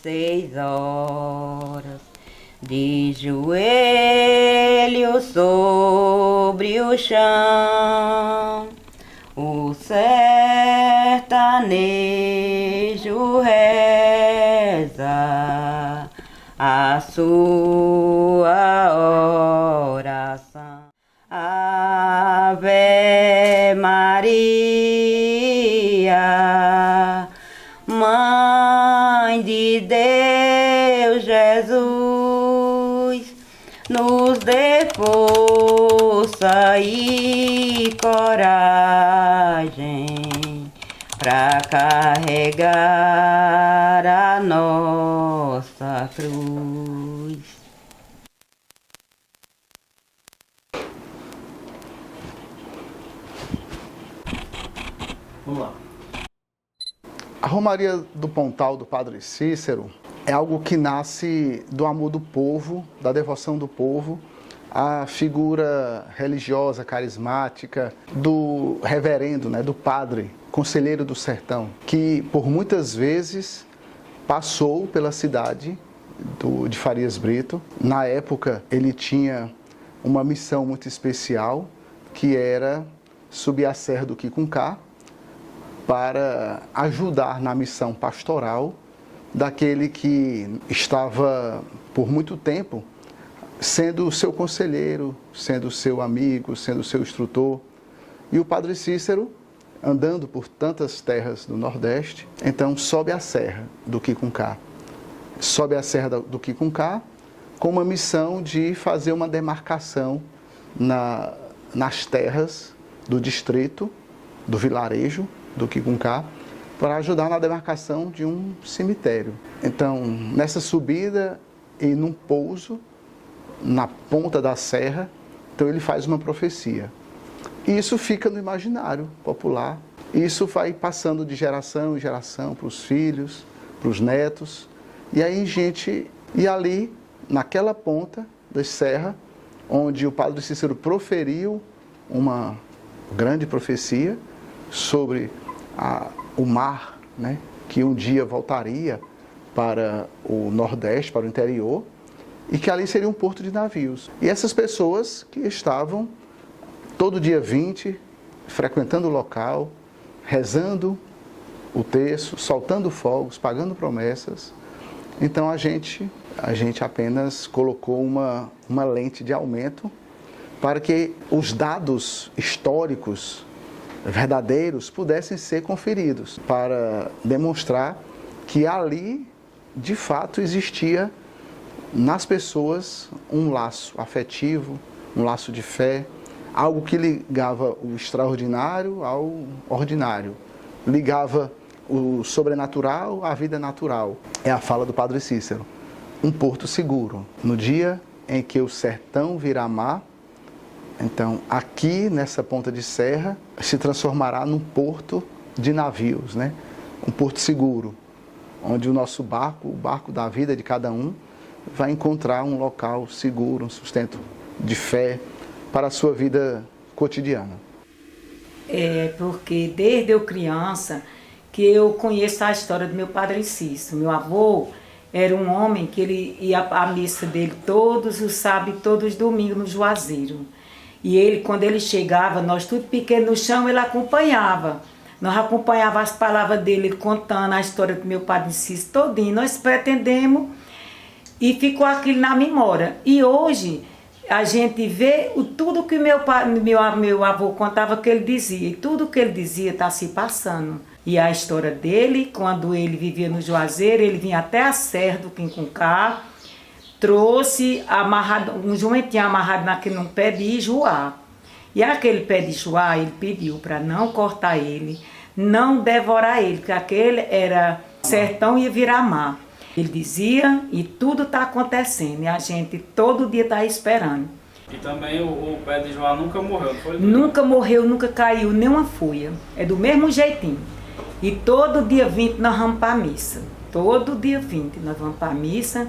6 horas, de joelho sobre o chão, o sertanejo reza a sua oração. Ave Maria, Mãe de Deus Jesus, nos dê força e coragem para carregar a nossa cruz. Vamos lá. A Romaria do Pontal do Padre Cícero é algo que nasce do amor do povo, da devoção do povo, à figura religiosa, carismática do reverendo, do padre, conselheiro do sertão, que por muitas vezes passou pela cidade de Farias Brito. Na época ele tinha uma missão muito especial, que era subir a Serra do Quicuncá, para ajudar na missão pastoral daquele que estava por muito tempo sendo o seu conselheiro, sendo o seu amigo, sendo o seu instrutor. E o Padre Cícero, andando por tantas terras do Nordeste, então sobe a Serra do Quicuncá. Sobe a Serra do Quicuncá com uma missão de fazer uma demarcação nas terras do distrito, do vilarejo do Quicuncá, para ajudar na demarcação de um cemitério. Então, nessa subida e num pouso, na ponta da serra, então ele faz uma profecia. E isso fica no imaginário popular. Isso vai passando de geração em geração para os filhos, para os netos. E aí, e ali, naquela ponta da serra, onde o Padre Cícero proferiu uma grande profecia sobre o mar, que um dia voltaria para o Nordeste, para o interior, e que ali seria um porto de navios. E essas pessoas que estavam todo dia 20, frequentando o local, rezando o terço, soltando fogos, pagando promessas. Então a gente apenas colocou uma lente de aumento para que os dados históricos verdadeiros pudessem ser conferidos, para demonstrar que ali, de fato, existia nas pessoas um laço afetivo, um laço de fé, algo que ligava o extraordinário ao ordinário, ligava o sobrenatural à vida natural. É a fala do Padre Cícero. Um porto seguro. No dia em que o sertão virá mar, então, aqui nessa ponta de serra, se transformará num porto de navios, Um porto seguro, onde o nosso barco, o barco da vida de cada um, vai encontrar um local seguro, um sustento de fé para a sua vida cotidiana. É porque desde eu criança que eu conheço a história do meu Padre Cícero. Meu avô era um homem que ele ia à missa dele todos os sábados e todos os domingos no Juazeiro. E ele, quando ele chegava, nós tudo pequeno no chão, ele acompanhava. Nós acompanhávamos as palavras dele, ele contando a história do meu Padre Cícero todinho. Nós pretendemos e ficou aquilo na memória. E hoje a gente vê tudo que meu avô contava que ele dizia. E tudo que ele dizia está se passando. E a história dele, quando ele vivia no Juazeiro, ele vinha até a Serra do Quicuncá, trouxe um jumentinho amarrado num pé de ijuá. E aquele pé de ijuá, ele pediu para não cortar ele, não devorar ele, porque aquele era sertão e ia virar mar. Ele dizia, e tudo está acontecendo, e a gente todo dia está esperando. E também o pé de ijuá nunca morreu, não foi? Nunca morreu, nunca caiu, nem uma folha. É do mesmo jeitinho. E todo dia 20 nós vamos para a missa. Todo dia 20 nós vamos para a missa.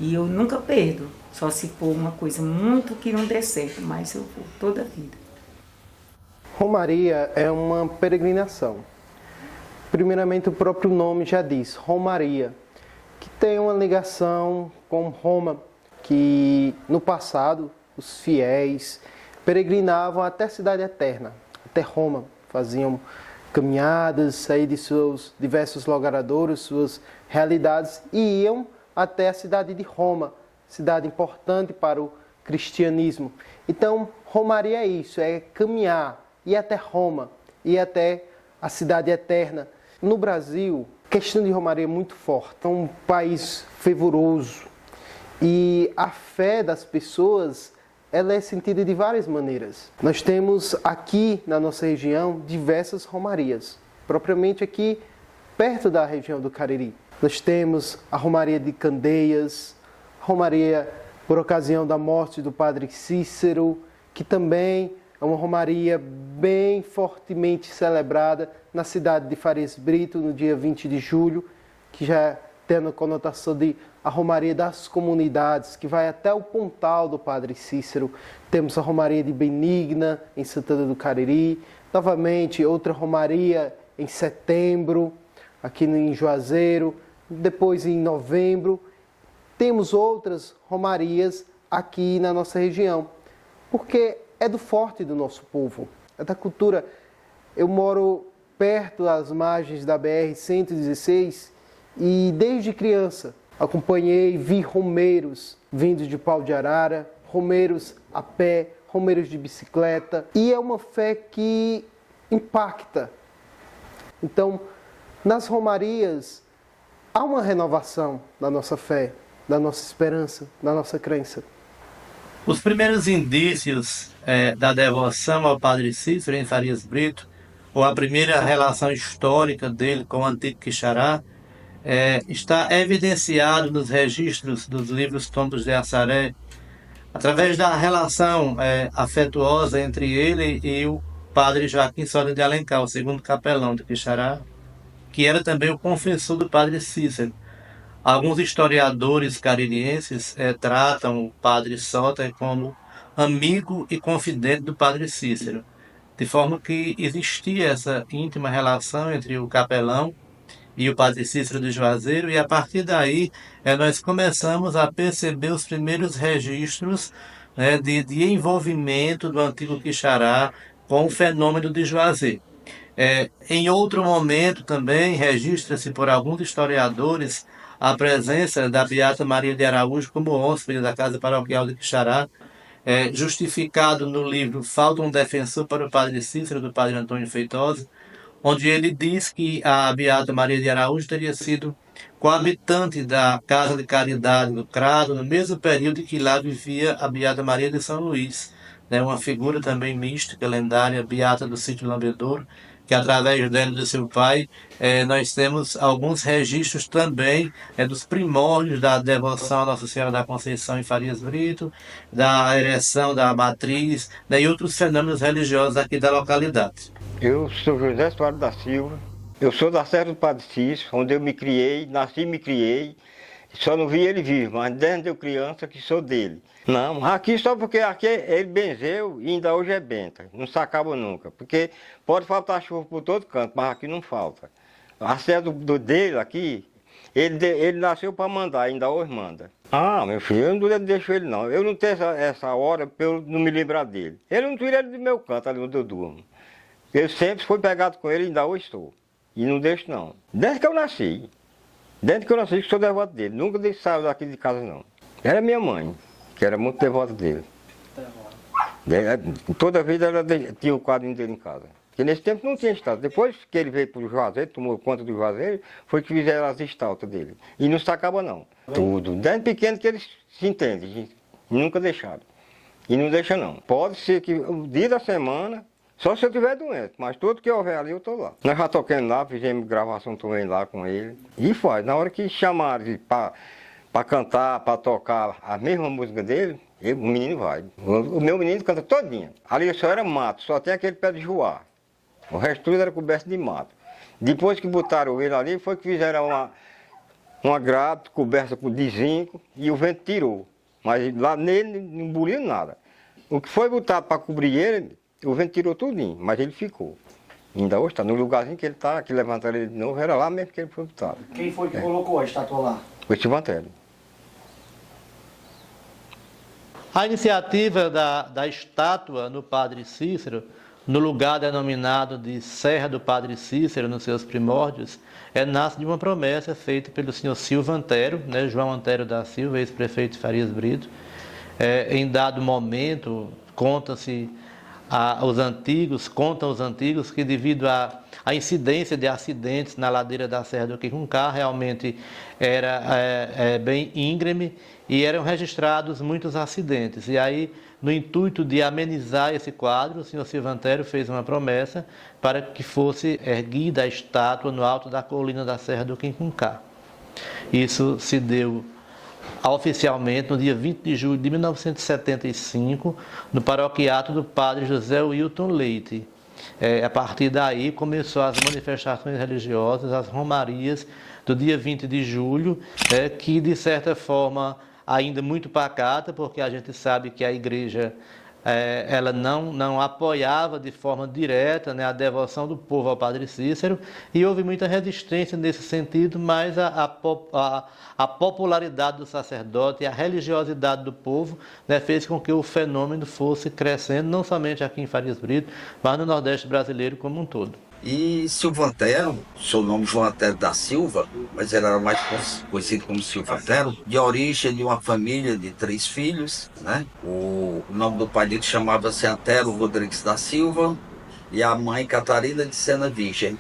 E eu nunca perdo, só se for uma coisa muito que não dê certo, mas eu vou toda a vida. Romaria é uma peregrinação. Primeiramente, o próprio nome já diz, Romaria. que tem uma ligação com Roma, que no passado os fiéis peregrinavam até a Cidade Eterna, até Roma, faziam caminhadas, saíam de seus diversos logradouros, suas realidades, e iam até a cidade de Roma, cidade importante para o cristianismo. Então, romaria é isso, é caminhar, ir até Roma, ir até a cidade eterna. No Brasil, a questão de romaria é muito forte, é um país fervoroso, e a fé das pessoas ela é sentida de várias maneiras. Nós temos aqui na nossa região diversas romarias, propriamente aqui perto da região do Cariri. Nós temos a Romaria de Candeias, a Romaria por ocasião da morte do Padre Cícero, que também é uma romaria bem fortemente celebrada na cidade de Farias Brito, no dia 20 de julho, que já tem a conotação de a Romaria das Comunidades, que vai até o Pontal do Padre Cícero. Temos a Romaria de Benigna, em Santana do Cariri. Novamente, outra Romaria em setembro, aqui em Juazeiro. Depois, em novembro, temos outras romarias aqui na nossa região, porque é do forte do nosso povo, é da cultura. Eu moro perto das margens da BR-116 e desde criança acompanhei, vi romeiros vindos de Pau de Arara, romeiros a pé, romeiros de bicicleta, e é uma fé que impacta. Então, nas romarias, há uma renovação da nossa fé, da nossa esperança, da nossa crença. Os primeiros indícios da devoção ao Padre Cícero em Farias Brito, ou a primeira relação histórica dele com o antigo Quixará, está evidenciado nos registros dos livros Tombos de Assaré, através da relação afetuosa entre ele e o Padre Joaquim Soria de Alencar, o segundo capelão do Quixará, que era também o confessor do Padre Cícero. Alguns historiadores caririenses tratam o Padre Soter como amigo e confidente do Padre Cícero, de forma que existia essa íntima relação entre o capelão e o Padre Cícero de Juazeiro, e a partir daí nós começamos a perceber os primeiros registros de envolvimento do antigo Quixará com o fenômeno de Juazeiro. Em outro momento também registra-se por alguns historiadores a presença da Beata Maria de Araújo como hóspede da Casa Paroquial de Quixará, justificado no livro Falta um Defensor para o Padre Cícero, do Padre Antônio Feitosa, onde ele diz que a Beata Maria de Araújo teria sido coabitante da Casa de Caridade do Crado, no mesmo período em que lá vivia a Beata Maria de São Luís, uma figura também mística, lendária, beata do sítio Lambedouro, que através dela e do seu pai, nós temos alguns registros também dos primórdios da devoção à Nossa Senhora da Conceição em Farias Brito, da ereção da matriz, e outros fenômenos religiosos aqui da localidade. Eu sou José Soares da Silva, eu sou da Serra do Padre Cícero, onde eu me criei, nasci e me criei, só não vi ele vivo, mas desde eu criança que sou dele. Não, aqui só porque aqui ele benzeu e ainda hoje é benta, não se acaba nunca, porque pode faltar chuva por todo canto, mas aqui não falta. A serra dele aqui, ele nasceu para mandar, ainda hoje manda. Ah, meu filho, eu não deixo ele não, eu não tenho essa hora para eu não me lembrar dele. Ele não tira ele do meu canto, ali onde eu durmo. Eu sempre fui pegado com ele e ainda hoje estou. E não deixo não. Desde que eu nasci que sou devoto dele, nunca saiu daqui de casa não. Era minha mãe, que era muito devota dele. Toda vez ela tinha o quadrinho dele em casa. Porque nesse tempo não tinha estátua. Depois que ele veio para o Juazeiro, tomou conta do Juazeiro, foi que fizeram as estátuas dele. E não se acaba não. Tudo. Desde pequeno que eles se entendem. Nunca deixaram. E não deixa não. Pode ser que o dia da semana, só se eu estiver doente, mas tudo que houver ali eu estou lá. Nós já tocamos lá, fizemos gravação também lá com ele. E faz. Na hora que chamaram para cantar, para tocar a mesma música dele, o menino vai. O meu menino canta todinha. Ali só era mato, só tem aquele pé de joá. O resto tudo era coberto de mato. Depois que botaram ele ali, foi que fizeram uma grade coberta de zinco e o vento tirou. Mas lá nele não emboliu nada. O que foi botado para cobrir ele, o vento tirou tudinho, mas ele ficou. Ainda hoje está no lugarzinho que ele está, que levantaram ele de novo, era lá mesmo que ele foi botado. Quem foi que colocou a estátua lá? Foi Silvantério. A iniciativa da estátua no Padre Cícero, no lugar denominado de Serra do Padre Cícero, nos seus primórdios, nasce de uma promessa feita pelo senhor Silva Antero, né, João Antero da Silva, ex-prefeito de Farias Brito. Em dado momento, contam os antigos que devido à incidência de acidentes na ladeira da Serra do Quicuncá, realmente era bem íngreme e eram registrados muitos acidentes. E aí, no intuito de amenizar esse quadro, o senhor Silva Antero fez uma promessa para que fosse erguida a estátua no alto da colina da Serra do Quicuncá. Isso se deu oficialmente no dia 20 de julho de 1975, no paroquiato do padre José Wilton Leite. A partir daí começou as manifestações religiosas, as romarias do dia 20 de julho, que de certa forma ainda muito pacata, porque a gente sabe que a igreja ela não apoiava de forma direta, né, a devoção do povo ao Padre Cícero, e houve muita resistência nesse sentido, mas a popularidade do sacerdote e a religiosidade do povo, né, fez com que o fenômeno fosse crescendo, não somente aqui em Farias Brito, mas no Nordeste brasileiro como um todo. E Silva Antero, seu nome João Antero da Silva, mas ele era mais conhecido como Silva Antero, de origem de uma família de 3 filhos, né? O nome do pai dele chamava-se Antero Rodrigues da Silva e a mãe Catarina de Sena Virgem.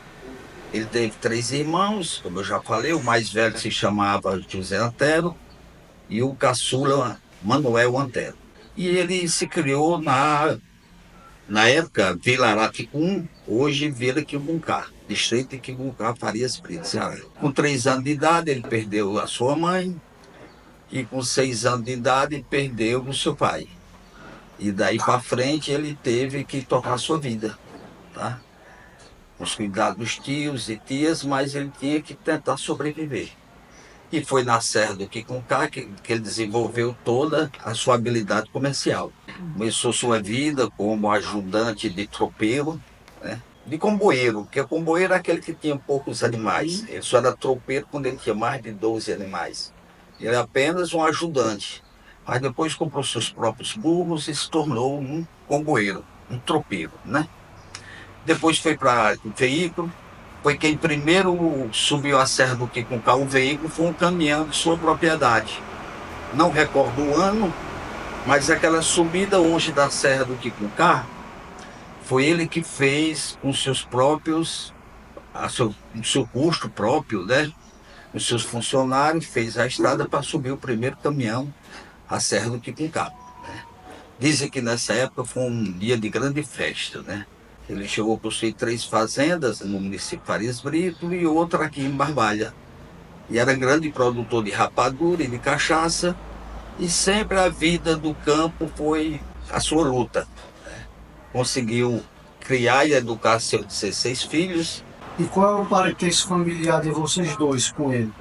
Ele teve 3 irmãos, como eu já falei, o mais velho se chamava José Antero e o caçula Manuel Antero. E ele se criou na época, Vila Araticum, hoje Vila Quicuncá, distrito de Quicuncá, Farias Brito, Ceará. Com 3 anos de idade, ele perdeu a sua mãe, e com 6 anos de idade, perdeu o seu pai. E daí para frente, ele teve que tocar a sua vida, tá? Com os cuidados dos tios e tias, mas ele tinha que tentar sobreviver. E foi na Serra do Quicuncá que ele desenvolveu toda a sua habilidade comercial. Começou sua vida como ajudante de tropeiro, né? De comboeiro, porque comboeiro é aquele que tinha poucos animais. Ele só era tropeiro quando ele tinha mais de 12 animais. Ele era apenas um ajudante. Mas depois comprou seus próprios burros e se tornou um comboeiro, um tropeiro, né? Depois foi para o veículo. Foi quem primeiro subiu a Serra do Quicuncá, o veículo foi um caminhão de sua propriedade. Não recordo o ano, mas aquela subida hoje da Serra do Quicuncá, foi ele que fez com seus próprios, o seu custo próprio, né? Os seus funcionários, fez a estrada para subir o primeiro caminhão à Serra do Quicuncá. Né? Dizem que nessa época foi um dia de grande festa, né? Ele chegou a possuir 3 fazendas no município de Farias Brito e outra aqui em Barbalha. E era grande produtor de rapadura e de cachaça, e sempre a vida do campo foi a sua luta. Conseguiu criar e educar seus 16 filhos. E qual é o parentesco familiar de vocês dois com ele?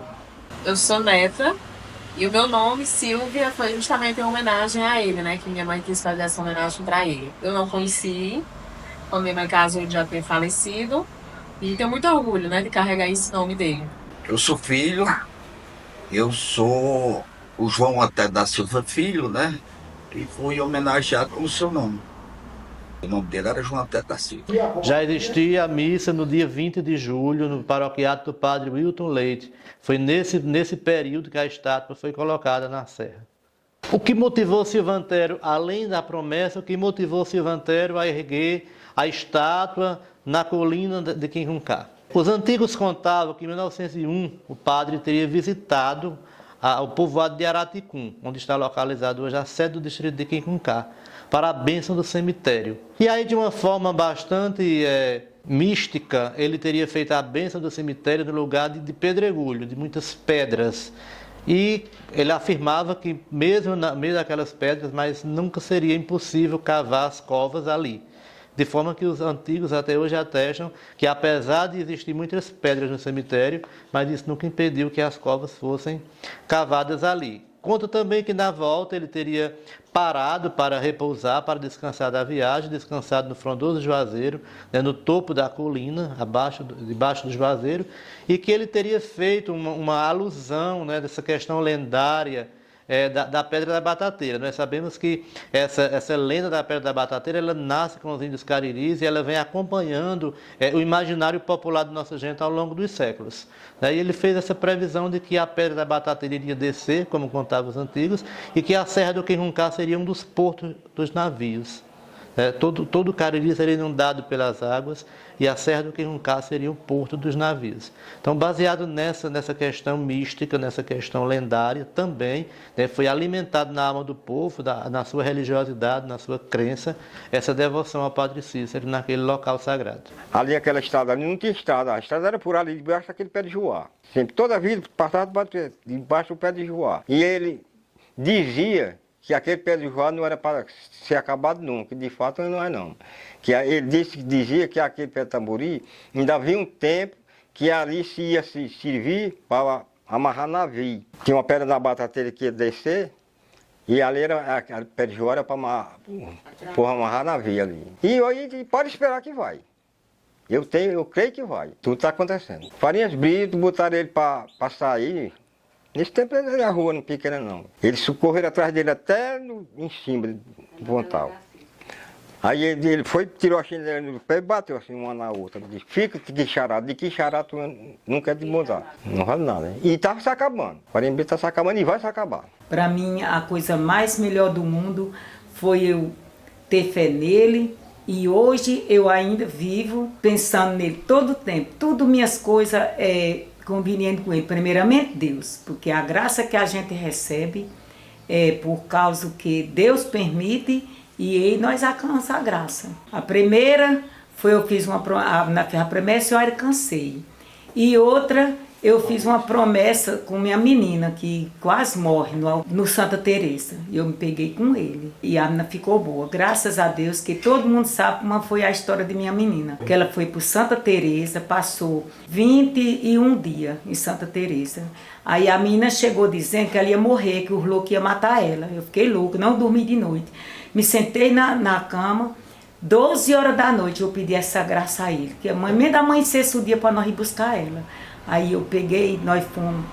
Eu sou neta e o meu nome, Silvia, foi justamente em homenagem a ele, né? Que minha mãe quis fazer essa homenagem para ele. Eu não conheci. Quando minha mãe casou, ele já tinha falecido. E tenho muito orgulho, né, de carregar esse nome dele. Eu sou filho, eu sou o João Antero da Silva Filho, né? E fui homenageado com o seu nome. O nome dele era João Antero da Silva. Já existia a missa no dia 20 de julho, no paroquiato do padre Wilton Leite. Foi nesse período que a estátua foi colocada na serra. O que motivou Silva Antero, além da promessa, o que motivou Silva Antero a erguer a estátua na colina de Quicuncá? Os antigos contavam que em 1901 o padre teria visitado o povoado de Araticum, onde está localizado hoje a sede do distrito de Quicuncá, para a bênção do cemitério. E aí, de uma forma bastante mística, ele teria feito a bênção do cemitério no lugar de pedregulho, de muitas pedras. E ele afirmava que mesmo no meio daquelas pedras, mas nunca seria impossível cavar as covas ali. De forma que os antigos até hoje atestam que, apesar de existir muitas pedras no cemitério, mas isso nunca impediu que as covas fossem cavadas ali. Conta também que na volta ele teria parado para repousar, para descansar da viagem, descansado no frondoso Juazeiro, né, no topo da colina, debaixo do Juazeiro, e que ele teria feito uma alusão, né, dessa questão lendária da Pedra da Batateira. Nós sabemos que essa lenda da Pedra da Batateira, ela nasce com os índios cariris e ela vem acompanhando o imaginário popular da nossa gente ao longo dos séculos. E ele fez essa previsão de que a Pedra da Batateira iria descer, como contavam os antigos, e que a Serra do Quiruncá seria um dos portos dos navios. Todo o Cariri seria inundado pelas águas e a Serra do Quiruncá seria o porto dos navios. Então, baseado nessa questão mística, nessa questão lendária também, né, foi alimentado na alma do povo, na sua religiosidade, na sua crença, essa devoção ao Padre Cícero naquele local sagrado. Ali, aquela estrada ali, não tinha estrada. A estrada era por ali, debaixo daquele pé de joá. Sempre, toda a vida, passava debaixo do pé de joá. E ele dizia que aquele pé de joá não era para ser acabado nunca, de fato não é não. Que ele dizia que aquele pé de tambori ainda havia um tempo que ali se ia se servir para amarrar navio. Tinha uma pedra da batateira que ia descer, e ali era a pé de joá era para amarrar navio ali. E hoje pode esperar que vai. Eu creio que vai. Tudo está acontecendo. Farinhas Brito, botaram ele para sair. Nesse tempo ele era rua, não pequena não. Eles correram atrás dele até em cima do pontal. Aí ele foi, tirou a chinela do pé e bateu assim uma na outra. Disse, fica de quixará tu não quer desmontar. Não vale nada, né? E estava se acabando. O Farinha Brito está se acabando e vai se acabar. Para mim, a coisa mais melhor do mundo foi eu ter fé nele. E hoje eu ainda vivo pensando nele todo o tempo. Tudo minhas coisas conveniente com ele, primeiramente Deus, porque a graça que a gente recebe é por causa que Deus permite e aí nós alcançamos a graça. A primeira foi eu fiz a promessa eu alcancei. E outra, eu fiz uma promessa com minha menina, que quase morre no Santa Teresa. Eu me peguei com ele. E a menina ficou boa. Graças a Deus, que todo mundo sabe como foi a história de minha menina. Que ela foi para Santa Teresa, passou 21 dias em Santa Teresa. Aí a menina chegou dizendo que ela ia morrer, que o louco ia matar ela. Eu fiquei louca, não dormi de noite. Me sentei na cama, 12 horas da noite eu pedi essa graça a ele. Que a mãe, mesmo amanhecesse o dia para nós ir buscar ela. Aí eu peguei, nós fomos,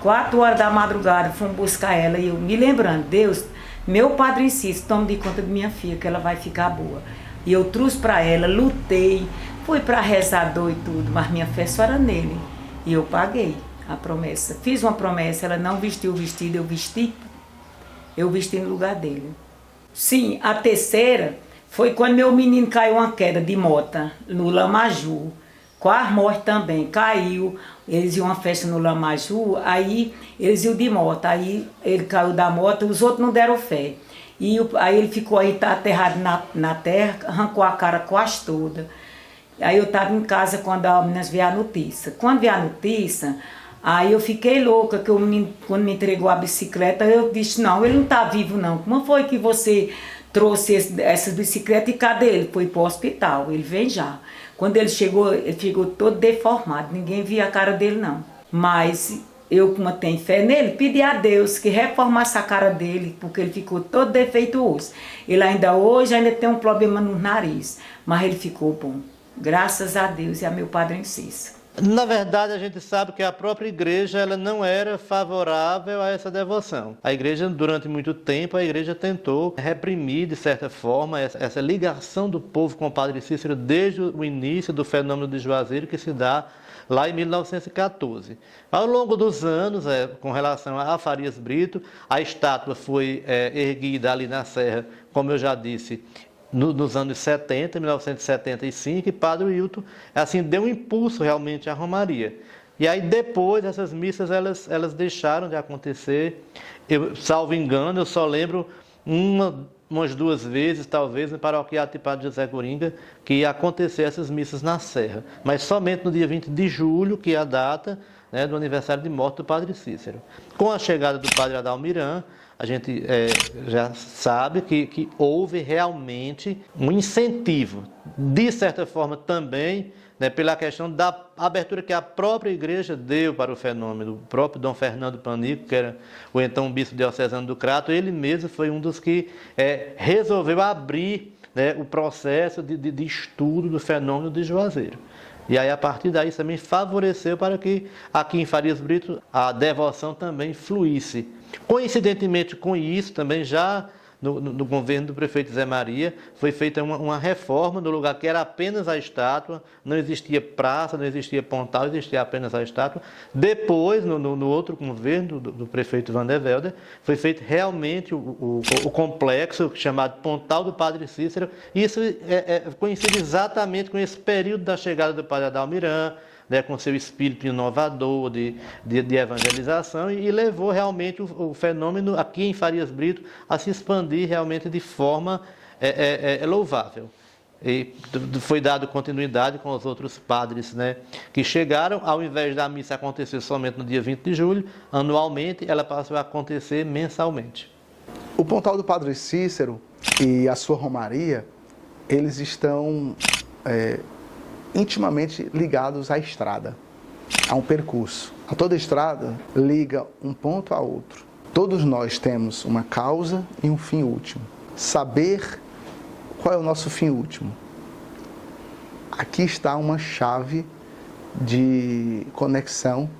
4 horas da madrugada, fomos buscar ela. E eu me lembrando, Deus, meu Padre Cícero, tome de conta de minha filha, que ela vai ficar boa. E eu trouxe para ela, lutei, fui para rezador e tudo, mas minha fé só era nele. E eu paguei a promessa. Fiz uma promessa, ela não vestiu o vestido, eu vesti no lugar dele. Sim, a terceira foi quando meu menino caiu uma queda de moto no Lamaju. Quase morte também, caiu, eles iam uma festa no Lamaju, aí eles iam de moto, aí ele caiu da moto, os outros não deram fé. E aí ele ficou aí aterrado na terra, arrancou a cara quase toda. Aí eu estava em casa quando a menina veio a notícia. Quando veio a notícia, aí eu fiquei louca, que o menino, quando me entregou a bicicleta, eu disse, não, ele não está vivo não. Como foi que você trouxe essa bicicleta e cadê ele? Foi para o hospital, ele vem já. Quando ele ficou todo deformado, ninguém via a cara dele não. Mas eu, como tenho fé nele, pedi a Deus que reformasse a cara dele, porque ele ficou todo defeituoso. Ele hoje tem um problema no nariz, mas ele ficou bom. Graças a Deus e a meu Padre Cícero. Na verdade, a gente sabe que a própria igreja ela não era favorável a essa devoção. A igreja, durante muito tempo, a igreja tentou reprimir, de certa forma, essa ligação do povo com o Padre Cícero desde o início do fenômeno de Juazeiro, que se dá lá em 1914. Ao longo dos anos, com relação a Farias Brito, a estátua foi erguida ali na Serra, como eu já disse, nos anos 70, 1975, e Padre Wilton, assim, deu um impulso realmente à Romaria. E aí depois essas missas elas deixaram de acontecer. Eu, salvo engano, eu só lembro umas 2 vezes, talvez, no paroquiato de Padre José Coringa, que ia acontecer essas missas na Serra. Mas somente no dia 20 de julho, que é a data, né, do aniversário de morte do Padre Cícero. Com a chegada do Padre Adalmirã, a gente já sabe que houve realmente um incentivo, de certa forma também, né, pela questão da abertura que a própria igreja deu para o fenômeno. O próprio Dom Fernando Panico, que era o então bispo diocesano do Crato, ele mesmo foi um dos que resolveu abrir, né, o processo de estudo do fenômeno de Juazeiro. E aí, a partir daí, isso também favoreceu para que aqui em Farias Brito a devoção também fluísse. Coincidentemente com isso, também já no governo do prefeito Zé Maria, foi feita uma reforma no lugar que era apenas a estátua, não existia praça, não existia pontal, existia apenas a estátua. Depois, no outro governo do prefeito Vandervelder, foi feito realmente o complexo chamado Pontal do Padre Cícero. Isso coincide exatamente com esse período da chegada do padre Adalmirã, né, com seu espírito inovador de evangelização, e levou realmente o fenômeno aqui em Farias Brito a se expandir realmente de forma louvável. E foi dado continuidade com os outros padres, né, que chegaram. Ao invés da missa acontecer somente no dia 20 de julho, anualmente ela passou a acontecer mensalmente. O Pontal do Padre Cícero e a sua Romaria, eles estão intimamente ligados à estrada, a um percurso. A toda estrada liga um ponto a outro. Todos nós temos uma causa e um fim último. Saber qual é o nosso fim último. Aqui está uma chave de conexão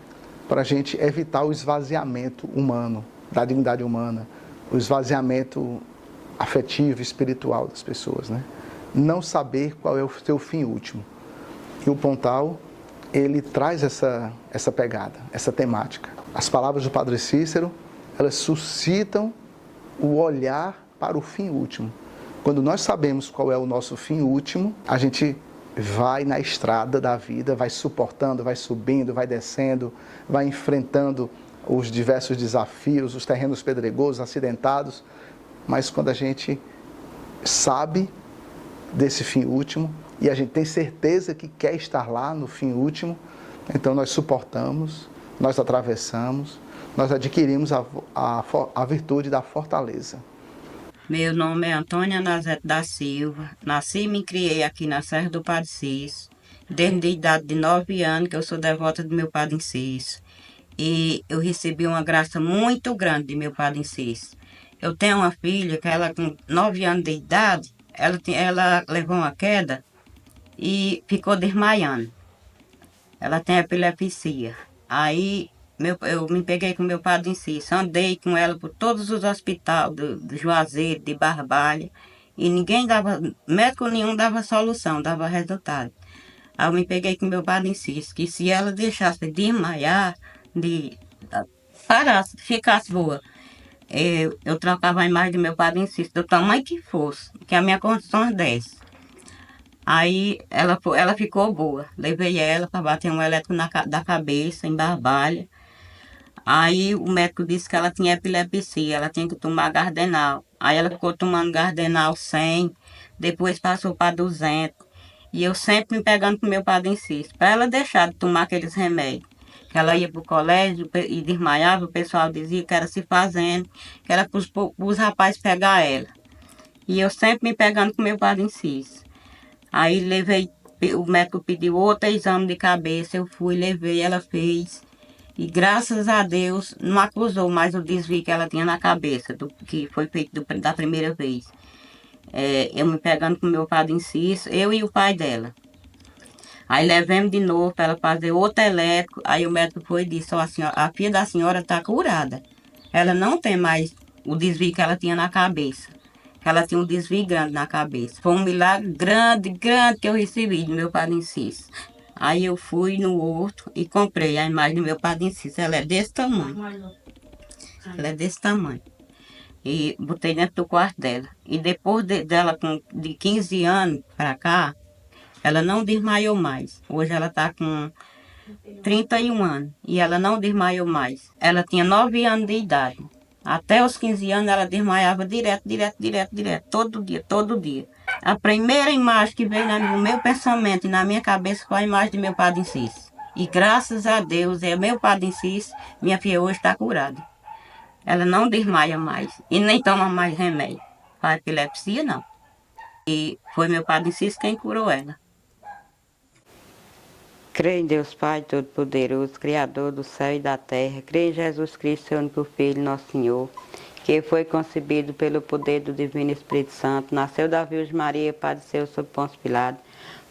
para a gente evitar o esvaziamento humano, da dignidade humana, o esvaziamento afetivo, espiritual das pessoas, né? Não saber qual é o seu fim último. E o Pontal, ele traz essa pegada, essa temática. As palavras do Padre Cícero, elas suscitam o olhar para o fim último. Quando nós sabemos qual é o nosso fim último, a gente vai na estrada da vida, vai suportando, vai subindo, vai descendo, vai enfrentando os diversos desafios, os terrenos pedregosos, acidentados. Mas quando a gente sabe desse fim último, e a gente tem certeza que quer estar lá no fim último, então nós suportamos, nós atravessamos, nós adquirimos a virtude da fortaleza. Meu nome é Antônia Nazete da Silva. Nasci e me criei aqui na Serra do Padre Cícero. Desde a idade de 9 anos que eu sou devota do meu Padre Cícero. E eu recebi uma graça muito grande de meu Padre Cícero. Eu tenho uma filha que ela com 9 anos de idade, ela levou uma queda e ficou desmaiando. Ela tem epilepsia. Aí eu me peguei com meu Padre Cícero, andei com ela por todos os hospitais do Juazeiro, de Barbalha, e médico nenhum dava solução, dava resultado. Aí eu me peguei com meu Padre Cícero, que se ela deixasse de desmaiar, parasse, ficasse boa, eu trocava a imagem do meu Padre Cícero, do tamanho que fosse, que a minha condição é 10. Aí ela ficou boa. Levei ela para bater um elétrico da cabeça, em Barbalha. Aí o médico disse que ela tinha epilepsia, ela tinha que tomar Gardenal. Aí ela ficou tomando Gardenal 100, depois passou para 200. E eu sempre me pegando com meu Padre Cícero, para ela deixar de tomar aqueles remédios. Que ela ia para o colégio e desmaiava, o pessoal dizia que era se fazendo, que era para os rapazes pegar ela. E eu sempre me pegando com meu Padre Cícero. Aí o médico pediu outro exame de cabeça, eu fui, levei, ela fez. E graças a Deus não acusou mais o desvio que ela tinha na cabeça, que foi feito da primeira vez. Eu me pegando com meu Padre Cícero, eu e o pai dela. Aí levamos de novo para ela fazer outro elétrico, aí o médico foi e disse, a filha da senhora está curada. Ela não tem mais o desvio que ela tinha na cabeça. Ela tinha um desvio grande na cabeça. Foi um milagre grande, grande que eu recebi do meu Padre Cícero. Aí eu fui no outro e comprei a imagem do meu Padre Cícero. Ela é desse tamanho. Ela é desse tamanho. E botei dentro do quarto dela. E depois dela, de 15 anos para cá, ela não desmaiou mais. Hoje ela está com 31 anos e ela não desmaiou mais. Ela tinha 9 anos de idade. Até os 15 anos ela desmaiava direto, todo dia. A primeira imagem que veio no meu pensamento e na minha cabeça foi a imagem do meu Padre Cícero. E graças a Deus, é meu Padre Cícero, minha filha hoje está curada. Ela não desmaia mais e nem toma mais remédio. Para epilepsia, não. E foi meu Padre Cícero quem curou ela. Creio em Deus Pai Todo-Poderoso, Criador do céu e da terra. Creio em Jesus Cristo, seu único Filho, nosso Senhor, que foi concebido pelo poder do Divino Espírito Santo, nasceu da Virgem Maria, padeceu sob Pôncio Pilatos,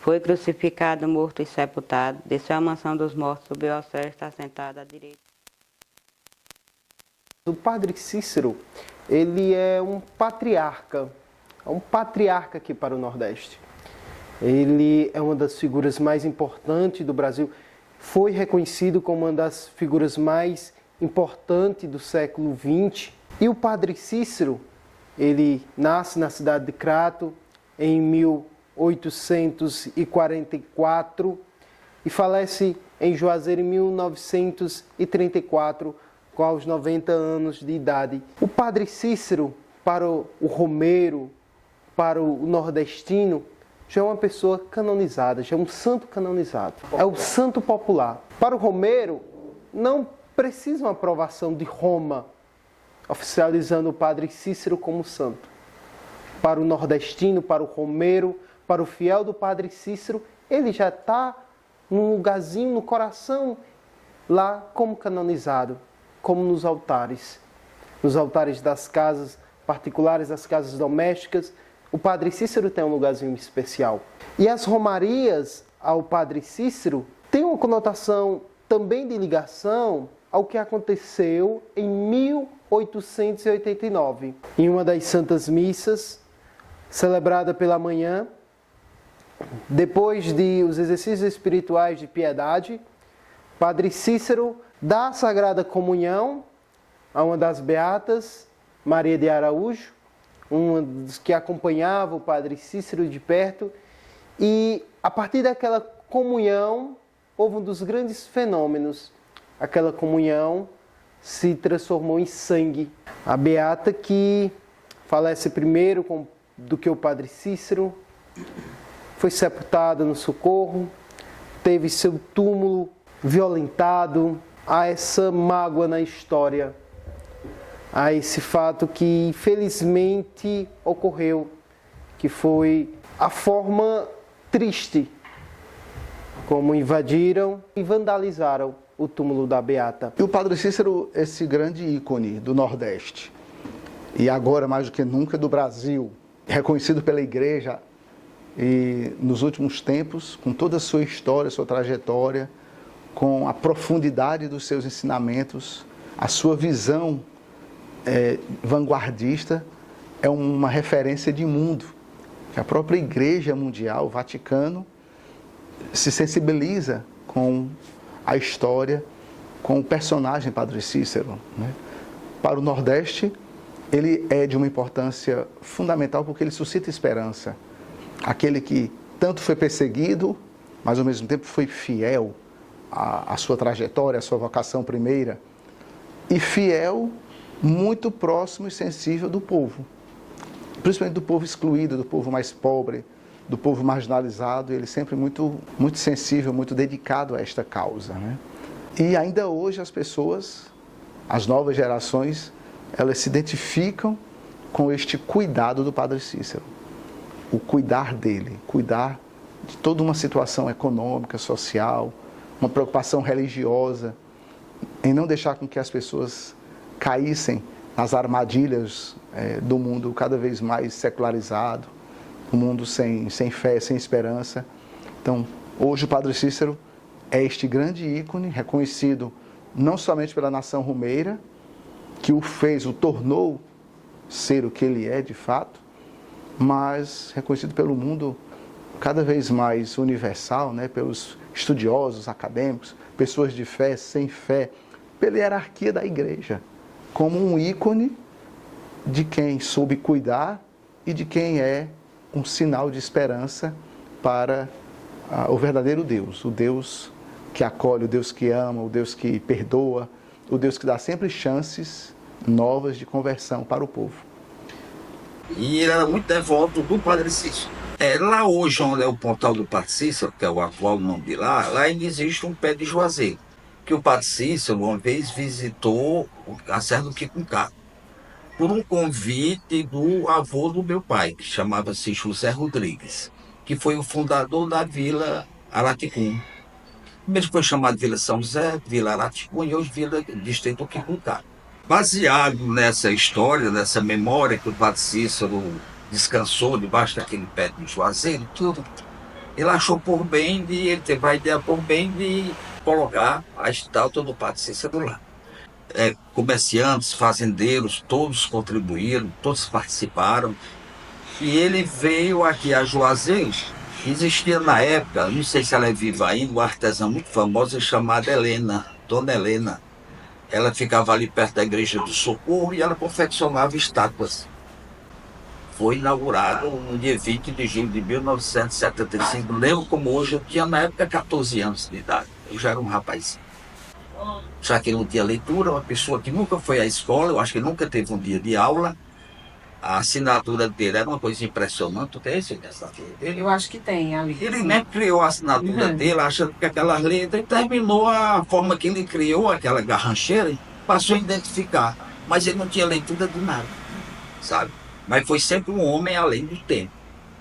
foi crucificado, morto e sepultado, desceu à mansão dos mortos, subiu ao céu e está sentado à direita. O Padre Cícero, ele é um patriarca aqui para o Nordeste. Ele é uma das figuras mais importantes do Brasil, foi reconhecido como uma das figuras mais importantes do século XX. E o Padre Cícero, ele nasce na cidade de Crato em 1844 e falece em Juazeiro em 1934, com aos 90 anos de idade. O Padre Cícero, para o romeiro, para o nordestino, já é uma pessoa canonizada, já é um santo canonizado. É o santo popular. Para o romeiro, não precisa uma aprovação de Roma, oficializando o Padre Cícero como santo. Para o nordestino, para o romeiro, para o fiel do Padre Cícero, ele já está num lugarzinho no coração, lá como canonizado, como nos altares das casas particulares, das casas domésticas. O Padre Cícero tem um lugarzinho especial. E as romarias ao Padre Cícero têm uma conotação também de ligação ao que aconteceu em 1889. Em uma das Santas Missas, celebrada pela manhã, depois de os exercícios espirituais de piedade, Padre Cícero dá a Sagrada Comunhão a uma das beatas, Maria de Araújo, uma dos que acompanhava o Padre Cícero de perto, e a partir daquela comunhão houve um dos grandes fenômenos. Aquela comunhão se transformou em sangue. A beata que falece primeiro do que o Padre Cícero foi sepultada no Socorro, teve seu túmulo violentado. Há essa mágoa na história, há esse fato que infelizmente ocorreu, que foi a forma triste como invadiram e vandalizaram o túmulo da beata. E o Padre Cícero, esse grande ícone do Nordeste, e agora mais do que nunca do Brasil, reconhecido pela Igreja e nos últimos tempos, com toda a sua história, sua trajetória, com a profundidade dos seus ensinamentos, a sua visão vanguardista, é uma referência de mundo. A própria Igreja Mundial, o Vaticano, se sensibiliza com a história, com o personagem Padre Cícero, né? Para o Nordeste, ele é de uma importância fundamental porque ele suscita esperança. Aquele que tanto foi perseguido, mas ao mesmo tempo foi fiel à sua trajetória, à sua vocação primeira, e fiel, muito próximo e sensível do povo, principalmente do povo excluído, do povo mais pobre, do povo marginalizado. Ele sempre muito sensível, muito dedicado a esta causa, né? E ainda hoje as pessoas, as novas gerações, elas se identificam com este cuidado do Padre Cícero. O cuidar dele, cuidar de toda uma situação econômica, social, uma preocupação religiosa, em não deixar com que as pessoas caíssem nas armadilhas do mundo cada vez mais secularizado, um mundo sem fé, sem esperança. Então, hoje o Padre Cícero é este grande ícone, reconhecido não somente pela nação romeira, que o tornou ser o que ele é de fato, mas reconhecido pelo mundo cada vez mais universal, né? Pelos estudiosos, acadêmicos, pessoas de fé, sem fé, pela hierarquia da Igreja, como um ícone de quem soube cuidar e de quem é um sinal de esperança para o verdadeiro Deus, o Deus que acolhe, o Deus que ama, o Deus que perdoa, o Deus que dá sempre chances novas de conversão para o povo. E ele era muito devoto do Padre Cícero. Lá hoje, onde é o Pontal do Padre Cícero, que é o atual nome de lá ainda existe um pé de Juazeiro, que o Padre Cícero uma vez visitou a Serra do Quicuncá, por um convite do avô do meu pai, que chamava-se José Rodrigues, que foi o fundador da Vila Araticum. Primeiro foi chamado Vila São José, Vila Araticunha e hoje Vila Distrito Quicuncá. Baseado nessa história, nessa memória que o Padre Cícero descansou debaixo daquele pé de juazeiro, tudo, ele achou por bem ele teve a ideia por bem de colocar a estátua do Padre Cícero lá. Comerciantes, fazendeiros, todos contribuíram, todos participaram. E ele veio aqui a Juazeiro. Existia na época, não sei se ela é viva ainda, uma artesã muito famosa chamada Helena, Dona Helena. Ela ficava ali perto da Igreja do Socorro e ela confeccionava estátuas. Foi inaugurado no dia 20 de julho de 1975. Lembro como hoje, eu tinha na época 14 anos de idade. Eu já era um rapazinho. Já que não tinha leitura, uma pessoa que nunca foi à escola, eu acho que nunca teve um dia de aula. A assinatura dele era uma coisa impressionante. Tem esse desafio dele? Eu acho que tem ali. Ele nem criou a assinatura dele, achando que aquelas letras, e terminou a forma que ele criou, aquela garrancheira, e passou a identificar. Mas ele não tinha leitura de nada, sabe? Mas foi sempre um homem além do tempo,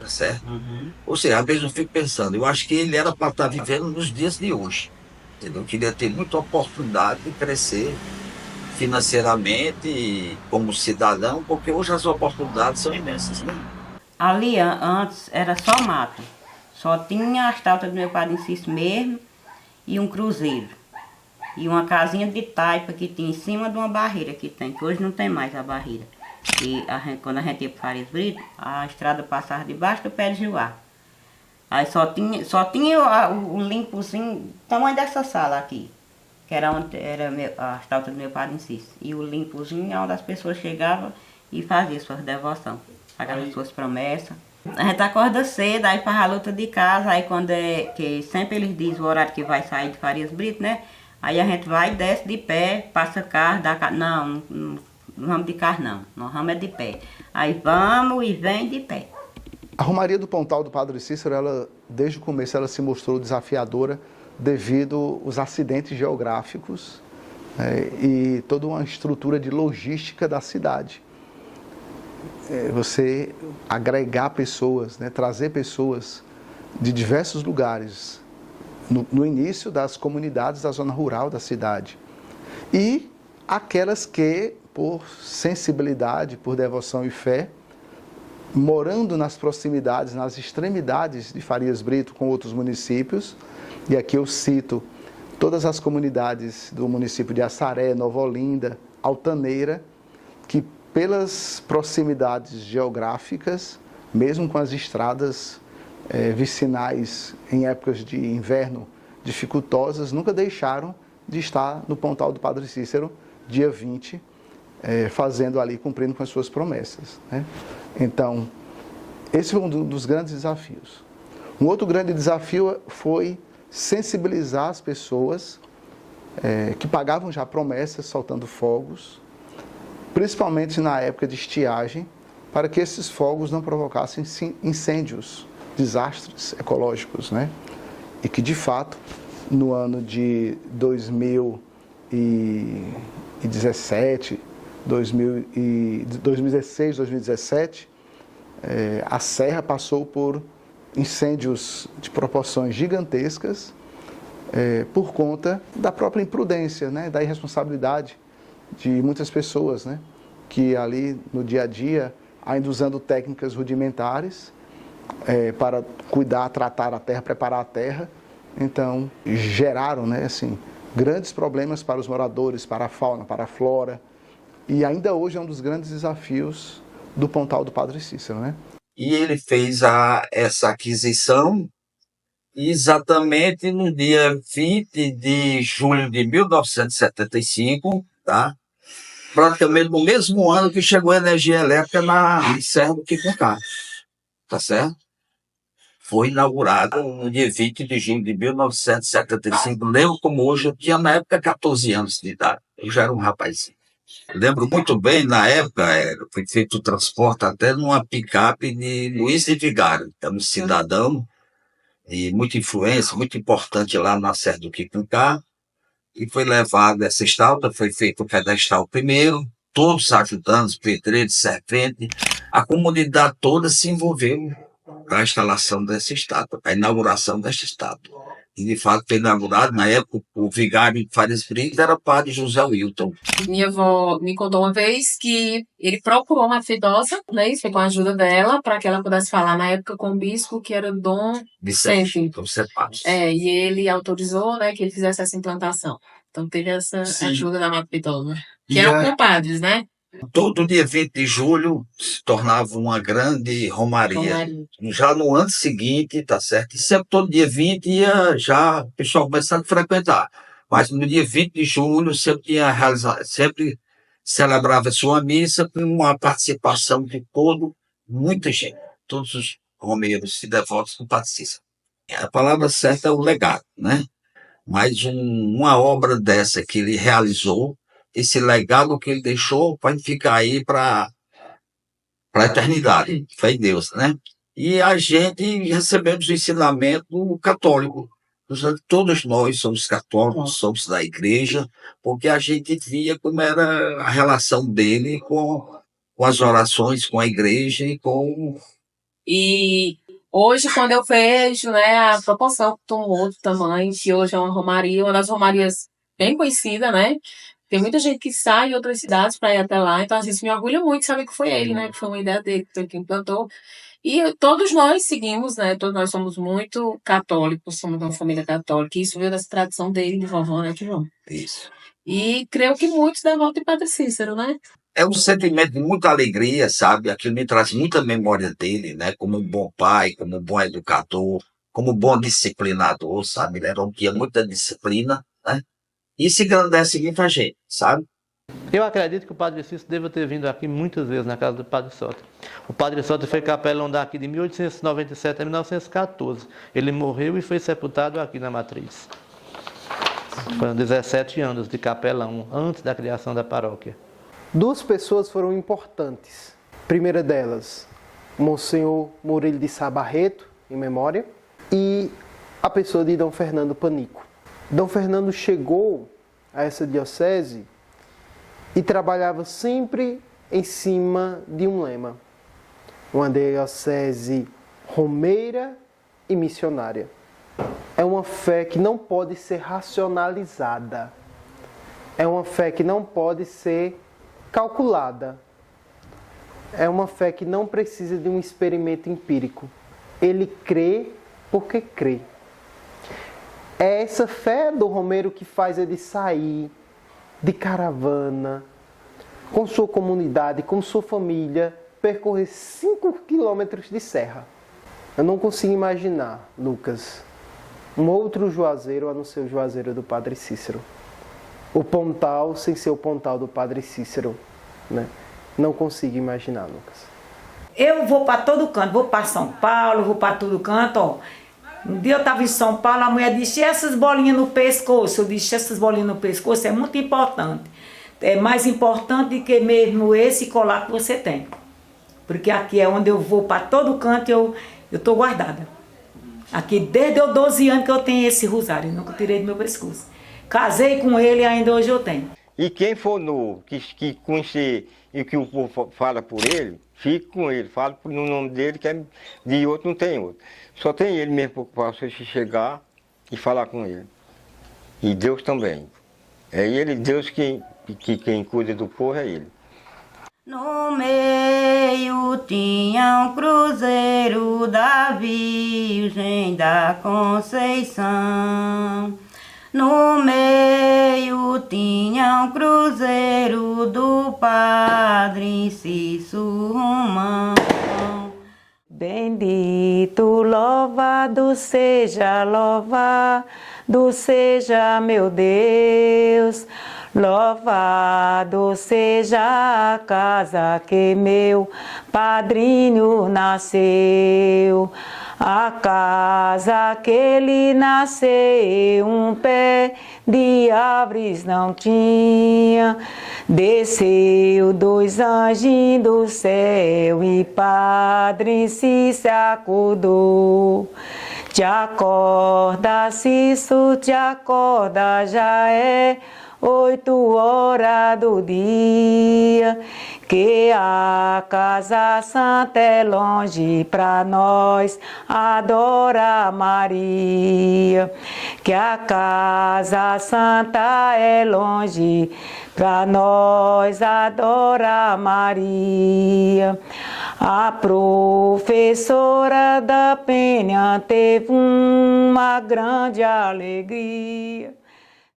tá certo? Ou seja, às vezes eu fico pensando, eu acho que ele era para estar vivendo nos dias de hoje. Entendeu? Queria ter muita oportunidade de crescer financeiramente como cidadão, porque hoje as oportunidades são imensas, né? Ali antes era só mato. Só tinha a estátua do meu Padre Cícero mesmo e um cruzeiro. E uma casinha de taipa que tinha em cima de uma barreira que tem, que hoje não tem mais a barreira. E quando a gente ia para Farias Brito, a estrada passava debaixo do pé de Juá. Aí só tinha o limpozinho, tamanho dessa sala aqui, que era onde era a estátua do meu Padre Cícero. E o limpozinho é onde as pessoas chegavam e faziam suas devoções, pagavam suas promessas. A gente acorda cedo, aí faz a luta de casa, aí quando que sempre eles dizem o horário que vai sair de Farias Brito, né? Aí a gente vai, desce de pé, passa carro, dá carro. Não vamos de carro não, nós vamos de pé. Aí vamos e vem de pé. A Romaria do Pontal do Padre Cícero, ela, desde o começo, ela se mostrou desafiadora devido aos acidentes geográficos e toda uma estrutura de logística da cidade. Você agregar pessoas, né, trazer pessoas de diversos lugares, no início das comunidades da zona rural da cidade. E aquelas que, por sensibilidade, por devoção e fé, morando nas proximidades, nas extremidades de Farias Brito com outros municípios, e aqui eu cito todas as comunidades do município de Assaré, Nova Olinda, Altaneira, que pelas proximidades geográficas, mesmo com as estradas vicinais em épocas de inverno dificultosas, nunca deixaram de estar no Pontal do Padre Cícero, dia 20, fazendo ali, cumprindo com as suas promessas, né? Então, esse foi um dos grandes desafios. Um outro grande desafio foi sensibilizar as pessoas que pagavam já promessas, soltando fogos, principalmente na época de estiagem, para que esses fogos não provocassem incêndios, desastres ecológicos, né? E que, de fato, no ano de 2017, 2016, 2017, a Serra passou por incêndios de proporções gigantescas por conta da própria imprudência, né, da irresponsabilidade de muitas pessoas, né, que ali no dia a dia, ainda usando técnicas rudimentares para cuidar, tratar a terra, preparar a terra, então geraram, né, assim, grandes problemas para os moradores, para a fauna, para a flora. E ainda hoje é um dos grandes desafios do Pontal do Padre Cícero, né? E ele fez essa aquisição exatamente no dia 20 de julho de 1975, tá? Praticamente no mesmo ano que chegou a energia elétrica na Serra do Quicuncá, tá certo? Foi inaugurado no dia 20 de julho de 1975. Lembro como hoje, eu tinha na época 14 anos de idade, eu já era um rapazinho. Lembro muito bem, na época, foi feito o transporte até numa picape de Luiz de Vigário, que era um cidadão de muita influência, muito importante lá na Serra do Quicuncá, e foi levado essa estátua, foi feito o pedestal primeiro, todos ajudando, pedreiros, serventes, a comunidade toda se envolveu na instalação dessa estátua, a inauguração dessa estátua. E de fato foi inaugurado, na época, o vigário de Farias Brito era padre José Wilton. Minha avó me contou uma vez que ele procurou uma filha idosa, né? Isso foi com a ajuda dela, para que ela pudesse falar na época com o bispo, que era Dom Vicente. Então, Patos. E ele autorizou, né, que ele fizesse essa implantação. Então teve essa ajuda da Mata Pitola. Que eram compadres, né? Todo dia 20 de julho se tornava uma grande romaria. Já no ano seguinte, tá certo? E sempre todo dia 20 ia já o pessoal começando a frequentar. Mas no dia 20 de julho sempre celebrava sua missa com uma participação de muita gente, todos os romeiros e devotos do Padre Cícero. A palavra certa é o legado, né? Mas uma obra dessa que ele realizou, esse legado que ele deixou vai ficar aí para a eternidade, fé em Deus, né? E a gente recebemos o ensinamento católico. Todos nós somos católicos, somos da igreja, porque a gente via como era a relação dele com as orações, com a igreja e com... E hoje, quando eu vejo, né, a proporção que tomou do tamanho, que hoje é uma romaria, uma das romarias bem conhecida, né? Tem muita gente que sai de outras cidades para ir até lá, então a gente me orgulha muito de saber que foi ele, né? Que foi uma ideia dele, que implantou. E todos nós seguimos, né? Todos nós somos muito católicos, somos uma família católica. E isso veio dessa tradição dele, de vovó, né, João? Isso. E creio que muitos devotam de Padre Cícero, né? É um sentimento de muita alegria, sabe? Aquilo me traz muita memória dele, né? Como um bom pai, como um bom educador, como um bom disciplinador, sabe? Ele era um que tinha muita disciplina, né? E se engrandece muito a gente, sabe? Eu acredito que o Padre Cícero deva ter vindo aqui muitas vezes na casa do Padre Sóter. O Padre Sóter foi capelão daqui de 1897 a 1914. Ele morreu e foi sepultado aqui na Matriz. Foram 17 anos de capelão, antes da criação da paróquia. 2 pessoas foram importantes. Primeira delas, Monsenhor Murilo de Sá Barreto, em memória, e a pessoa de Dom Fernando Panico. Dom Fernando chegou a essa diocese e trabalhava sempre em cima de um lema. Uma diocese romeira e missionária. É uma fé que não pode ser racionalizada. É uma fé que não pode ser calculada. É uma fé que não precisa de um experimento empírico. Ele crê porque crê. É essa fé do romeiro que faz ele sair de caravana, com sua comunidade, com sua família, percorrer 5 quilômetros de serra. Eu não consigo imaginar, Lucas, um outro juazeiro a não ser o juazeiro do Padre Cícero. O Pontal sem ser o Pontal do Padre Cícero, né? Não consigo imaginar, Lucas. Eu vou para todo canto, vou para São Paulo, vou para todo canto, ó. Um dia eu estava em São Paulo, a mulher disse, essas bolinhas no pescoço? Eu disse, essas bolinhas no pescoço é muito importante. É mais importante do que mesmo esse colar que você tem. Porque aqui é onde eu vou para todo canto e eu estou guardada. Aqui desde os 12 anos que eu tenho esse rosário, nunca tirei do meu pescoço. Casei com ele e ainda hoje eu tenho. E quem for novo, que conhecer e que o povo fala por ele, fique com ele, fala no nome dele, que é de outro não tem outro. Só tem ele mesmo para você chegar e falar com ele. E Deus também. É ele, Deus, quem cuida do povo é ele. No meio tinha um cruzeiro da Virgem da Conceição. No meio tinha um cruzeiro do Padre Cícero Romão. Bendito, louvado seja meu Deus. Louvado seja a casa que meu padrinho nasceu. A casa que ele nasceu, um pé de árvores não tinha. Desceu 2 anjinhos do céu e Padre Cícero acordou. Te acorda, Cícero, te acorda, já é 8 horas do dia. que a casa santa é longe pra nós adorar Maria, que a casa santa é longe pra nós adorar Maria. A professora da Penha teve uma grande alegria.